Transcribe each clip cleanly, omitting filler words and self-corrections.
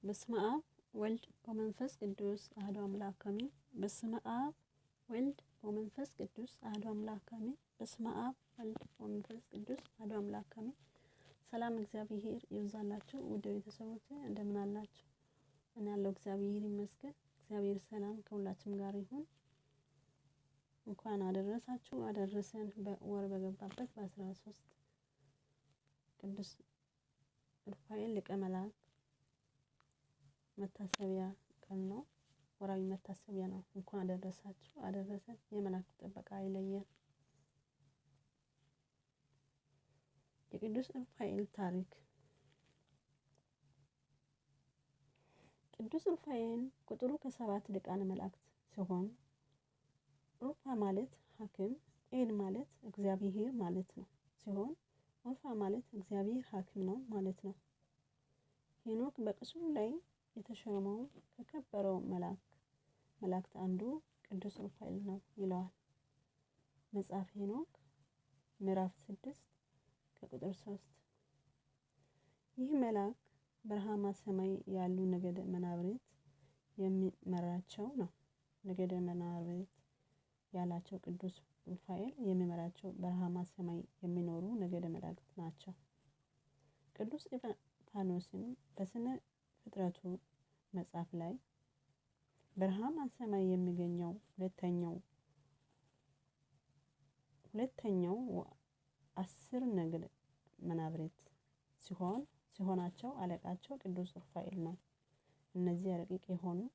በስመ አብ ወልድ ወመንፈስ ቅዱስ አሐዱ አምላክ አሜን። በስመ አብ ወልድ ወመንፈስ ቅዱስ አሐዱ አምላክ አሜን። በስመ አብ ወልድ ወመንፈስ ቅዱስ አሐዱ አምላክ አሜን። ሰላም እግዚአብሔር ይብዛላችሁ ውድ ቤተሰቦቼ እንደምን አላችሁ? እኔ ያለው እግዚአብሔር ይመስገን። እግዚአብሔር ሰላም ከሁላችንም ጋር ይሁን። እንኳን አደረሳችሁ አደረሰን። በወር በገባበት በ13 ቅዱስ ሩፋኤል ሊቀ መላእክት መታሰቢያ ቀን ነው። ወራዊ መታሰቢያ ነው። እንኳን አደረሳችሁ አደረሰን። የመላእክት ጥበቃ አይለየን። የቅዱስ ሩፋኤል ታሪክ። ቅዱስ ሩፋኤል ቁጥሩ ከ7 ሊቃነ መላእክት ሲሆን ሩፋ ማለት ሐኪም፣ ኤል ማለት እግዚአብሔር ማለት ነው ሲሆን ሩፋ ማለት እግዚአብሔር ሐኪም ነው ማለት ነው። ሄኖክ በቅጽሩ ላይ የተሾመው ከከበረው መላእክት አንዱ ቅዱስ ሩፋኤል ነው ይለዋል መጽሐፈ ሄኖክ ምዕራፍ 6 ከቁጥር 3። ይህ መልአክ በረሃማ ሰማይ ያሉ ነገደ መናብርት የሚመራቸው ነው። ነገደ መናብርት ያላቸው ቅዱስ ሩፋኤል የሚመራቸው በረሃማ ሰማይ የሚኖሩ ነገደ መላእክት ናቸው። ቅዱስ እስጢፋኖስም በስነ ፍጥረቱ መጽሐፍ ላይ በረሃማ ሰማይ የሚገኘው ሁለተኛው 10 ነገደ መናብርት ሲሆናቸው አለቃቸው ቅዱስ ሩፋኤል ነው። እነዚህ ረቂቅ የሆኑት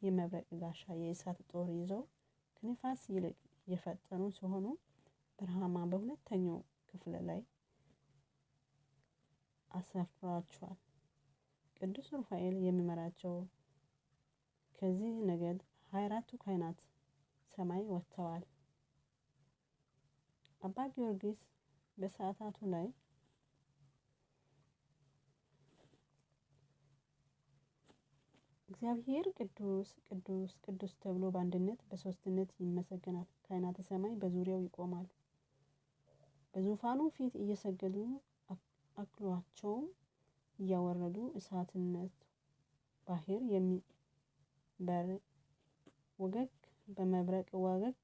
የመብረቅ ጋሻ የእሳት ጦር ይዘው ከነፋስ ይልቅ የፈጠኑ ሲሆኑ በረሃማ በሁለተኛው ክፍል ላይ አሰፍሯቸዋል። ቅዱስ ሩፋኤል የሚመራቸው ከዚህ ነገድ 24ቱ ካህናት ሰማይ ወጥተዋል። አባ ጊዮርጊስ በሰዓታቱ ላይ እግዚአብሔር ቅዱስ ቅዱስ ቅዱስ ተብሎ በአንድነት በሶስትነት ይመሰገናል። ካህናተ ሰማይ በዙሪያው ይቆማሉ። በዙፋኑ ፊት እየሰገዱ አክሊላቸውን እያወረዱ እሳትነት ባህር የሚበር ወገግ በመብረቅ ወገግ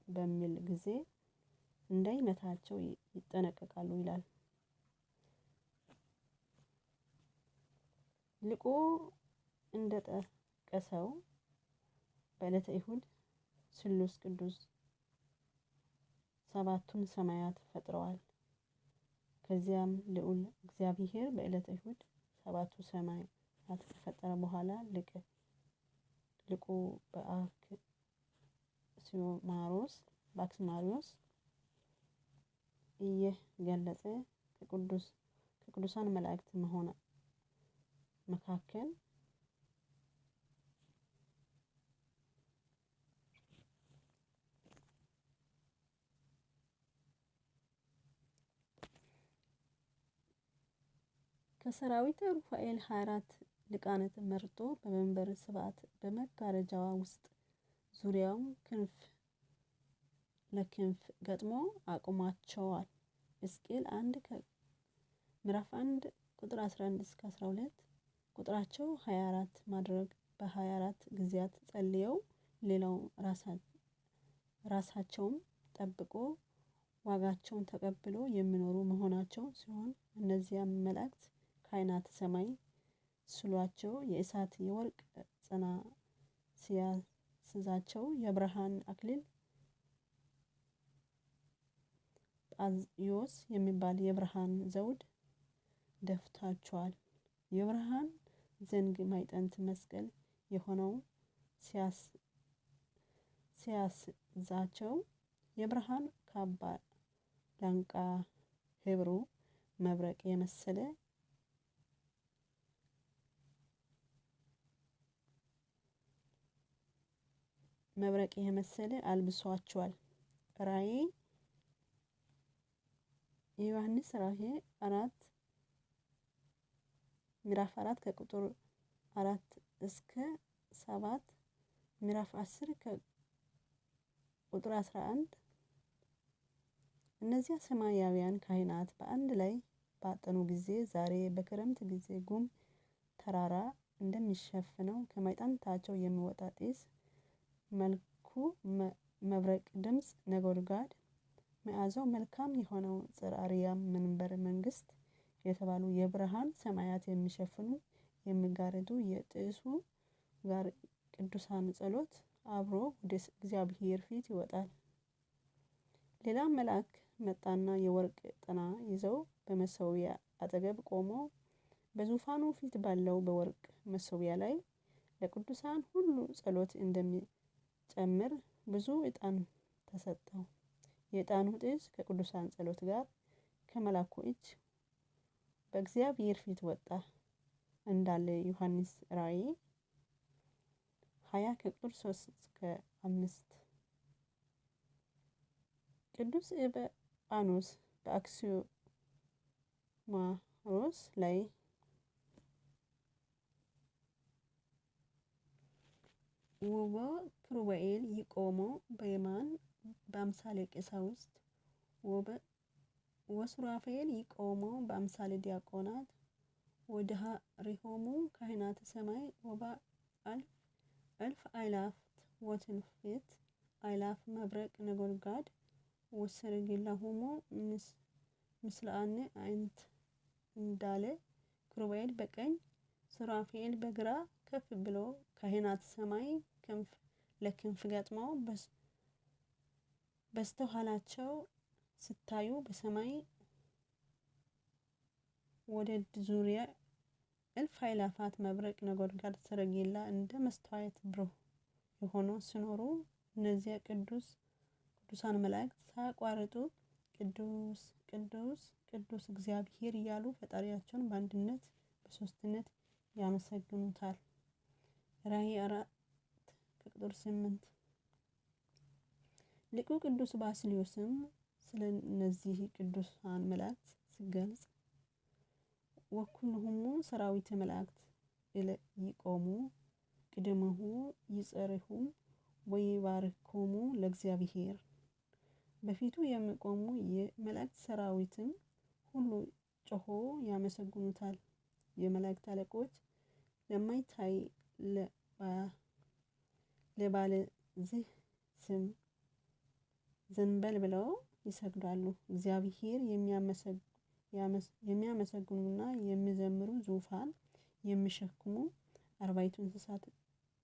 በሚል ጊዜ እንዳይመታቸው ይጠነቀቃሉ ይላል ሊቁ። እንደጠቀሰው በዕለተ እሁድ ስሉስ ቅዱስ 7ቱን ሰማያት ፈጥረዋል። ከዚያም ልዑል እግዚአብሔር በዕለተ እሁድ 7ቱ ሰማያት ከፈጠረ በኋላ ሊቁ በአክሲማሮስ እየገለጸ ከቅዱሳን መላእክት መካከል ከሰራዊተ ሩፋኤል 24 ሊቃናት መርጦ በመንበረ ስብዓት በመጋረጃዋ ውስጥ ዙሪያውን ክንፍ ለክንፍ ገጥሞ አቁሟቸዋል። ሕዝቅኤል 1 ምዕራፍ 1 ቁጥር 11 እስከ 12 ቁጥራቸው 24 ማድረግ በ24 ጊዜያት ጸልየው ሌላው ራሳቸውን ጠብቆ ዋጋቸውን ተቀብሎ የሚኖሩ መሆናቸው ሲሆን እነዚያም መላእክት ካህናተ ሰማይ ስሏቸው የእሳት የወርቅ ጽና ሲያስዛቸው የብርሃን አክሊል ጳዝዮስ የሚባል የብርሃን ዘውድ ደፍታቸዋል። የብርሃን ዘንግ ማዕጠንተ መስቀል የሆነው ሲያስዛቸው የብርሃን ካባ ላንቃ ሕብሩ መብረቅ የመሰለ አልብሷቸዋል። ራእየ ዮሐንስ ራእይ 4 ምዕራፍ 4 ከቁጥር 4 እስከ 7 ምዕራፍ 10 ከቁጥር 11 እነዚያ ሰማያውያን ካህናት በአንድ ላይ ባጠኑ ጊዜ ዛሬ በክረምት ጊዜ ጉም ተራራ እንደሚሸፍነው ከማይጠንታቸው የሚወጣ ጢስ መልኩ መብረቅ ድምፅ ነጎድጓድ መዓዛው መልካም የሆነው ጽርሐ አርያም መንበረ መንግስት የተባሉ የብርሃን ሰማያት የሚሸፍኑ የሚጋርዱ የጢሱ ጋር ቅዱሳን ጸሎት አብሮ ወደ እግዚአብሔር ፊት ይወጣል። ሌላ መልአክ መጣና የወርቅ ጥና ይዘው በመሰዊያ አጠገብ ቆሞ በዙፋኑ ፊት ባለው በወርቅ መሰዊያ ላይ ለቅዱሳን ሁሉ ጸሎት እንደሚጨምር ብዙ ዕጣን ተሰጠው። የዕጣኑ ጢስ ከቅዱሳን ጸሎት ጋር ከመልአኩ እጅ በእግዚአብሔር ፊት ወጣ እንዳለ ዮሐንስ ራእይ 20 ከቁጥር 3 እስከ 5። ቅዱስ ኤጲፋንዮስ በአክሲማሮስ ላይ ውበ ኪሩቤል ይቆሙ በየማን በአምሳለ ቀሳውስት ወሱራፌል ይቆሙ በአምሳለ ዲያቆናት ወድኃሬሆሙ ካህናተ ሰማይ እልፍ አእላፋት ወትንቢት አእላፍ መብረቅ ነጎድጓድ ወሰረገላሆሙ ምስለአነ አይንት እንዳለ ኪሩቤል በቀኝ ሱራፌል በግራ ከፍ ብሎ ካህናተ ሰማይ ክንፍ ለክንፍ ገጥመው በስተኋላቸው ስታዩ በሰማይ ወደድ ዙሪያ እልፍ አእላፋት መብረቅ ነጎድጓድ ሰረገላ እንደ መስታወት ብሩህ የሆኑ ሲኖሩ እነዚያ ቅዱሳን መላእክት ሳያቋርጡ ቅዱስ ቅዱስ ቅዱስ እግዚአብሔር እያሉ ፈጣሪያቸውን በአንድነት በሶስትነት ያመሰግኑታል። ራእይ 4 ከቁጥር 8። ሊቁ ቅዱስ ባስልዮስም ስለ እነዚህ ቅዱሳን መላእክት ሲገልጽ ወኩልሁሙ ሰራዊተ መላእክት ይቆሙ ቅድመሁ ይጸርሁም ወይባርኮሙ ለእግዚአብሔር። በፊቱ የሚቆሙ የመላእክት ሰራዊትም ሁሉ ጮሆ ያመሰግኑታል። የመላእክት አለቆች ለማይታይ ለባለ ዝህ ስም ዘንበል ብለው ይሰግዳሉ። እግዚአብሔር የሚያመሰግኑና የሚዘምሩ ዙፋን የሚሸክሙ አርባዕቱ እንስሳት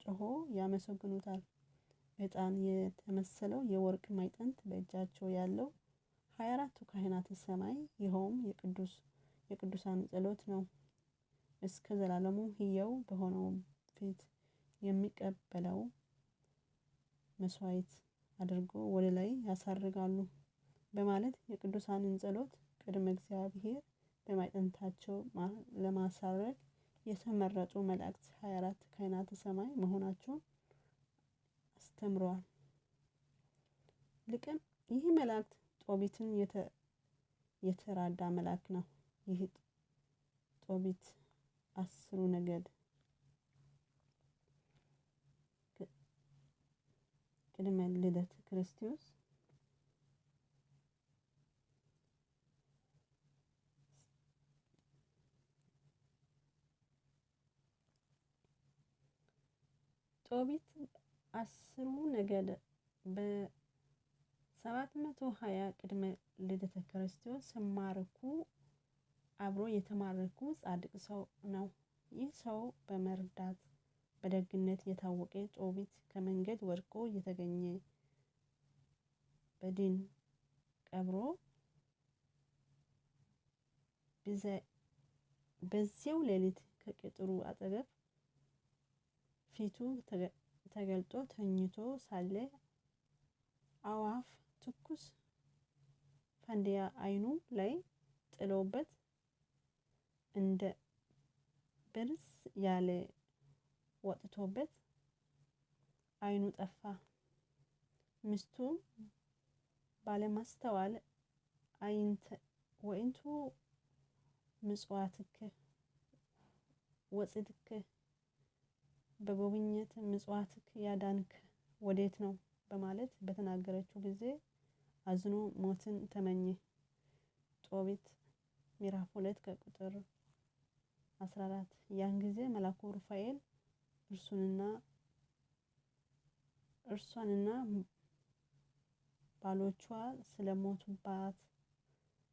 ጮሆ ያመሰግኑታል። ዕጣን የተመሰለው የወርቅ ማዕጠንት በእጃቸው ያለው 24ቱ ካህናተ ሰማይ ይኸውም የቅዱሳን ጸሎት ነው። እስከ ዘላለሙ ሕያው በሆነው ፊት የሚቀበለው መስዋዕት አድርጎ ወደ ላይ ያሳርጋሉ በማለት የቅዱሳንን ጸሎት ቅድመ እግዚአብሔር በማዕጠንታቸው ለማሳረግ የተመረጡ መላእክት 24 ካህናተ ሰማይ መሆናቸውን አስተምረዋል። ይህ መልአክ ጦቢትን የተራዳ መልአክ ነው። ይህ ጦቢት 10 ነገድ ቅድመ ልደተ ክርስቶስ ጦቢት 10 ነገድ በ720 ቅድመ ልደተ ክርስቶስ ሲማረኩ አብሮ የተማረኩ ጻድቅ ሰው ነው። ይህ ሰው በመርዳት በደግነት የታወቀ ጦቢት ከመንገድ ወድቆ የተገኘ በድን ቀብሮ በዚያው ሌሊት ከቅጥሩ አጠገብ ፊቱ ተገልጦ ተኝቶ ሳለ አዋፍ ትኩስ ፈንዲያ አይኑ ላይ ጥሎበት እንደ ብርስ ያለ ወጥቶበት አይኑ ጠፋ። ሚስቱ ባለማስተዋል ወይንቱ ምጽዋትከ ወጽድከ በጎብኘት ምጽዋትክ ያዳንክ ወዴት ነው በማለት በተናገረችው ጊዜ አዝኖ ሞትን ተመኘ። ጦቢት ምዕራፍ 2 ከቁጥር 14 ያን ጊዜ መልአኩ ሩፋኤል እርሷንና ባሎቿ ስለሞቱባት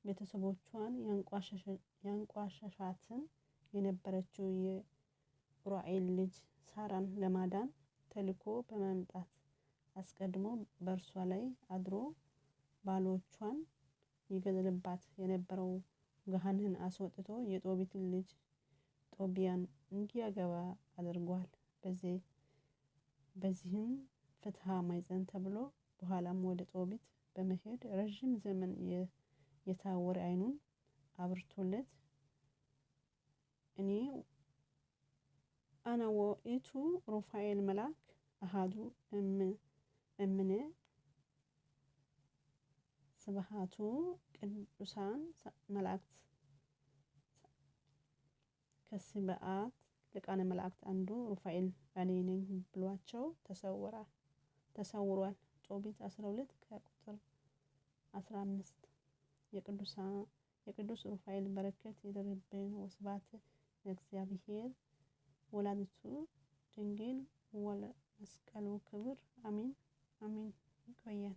ቤተሰቦቿን ያንቋሸሻትን የነበረችው የኡራኤል ልጅ ሳራን ለማዳን ተልኮ በመምጣት አስቀድሞ በእርሷ ላይ አድሮ ባሎቿን ይገድልባት የነበረው ገሃነን አስወጥቶ የጦቢትን ልጅ ጦቢያን እንዲያገባ አድርጓል። በዚህም ፍትሐ ማኅፀን ተብሎ በኋላም ወደ ጦቢት በመሄድ ረጅም ዘመን የታወረ ዓይኑን አብርቶለት አነ ውእቱ ሩፋኤል መልአክ አሐዱ እምኔ ስብሐቱ ቅዱሳን መላእክት ከስብዓት ሊቃነ መላእክት አንዱ ሩፋኤል እኔ ነኝ ብሏቸው ተሰውሯል። ጦቢት 12 ከቁጥር 15 የቅዱስ ሩፋኤል በረከት ይደርብን። ወስብሐት ለእግዚአብሔር ወላዲቱ ድንግል ወለመስቀሉ ክቡር አሜን አሜን። ይቆየን።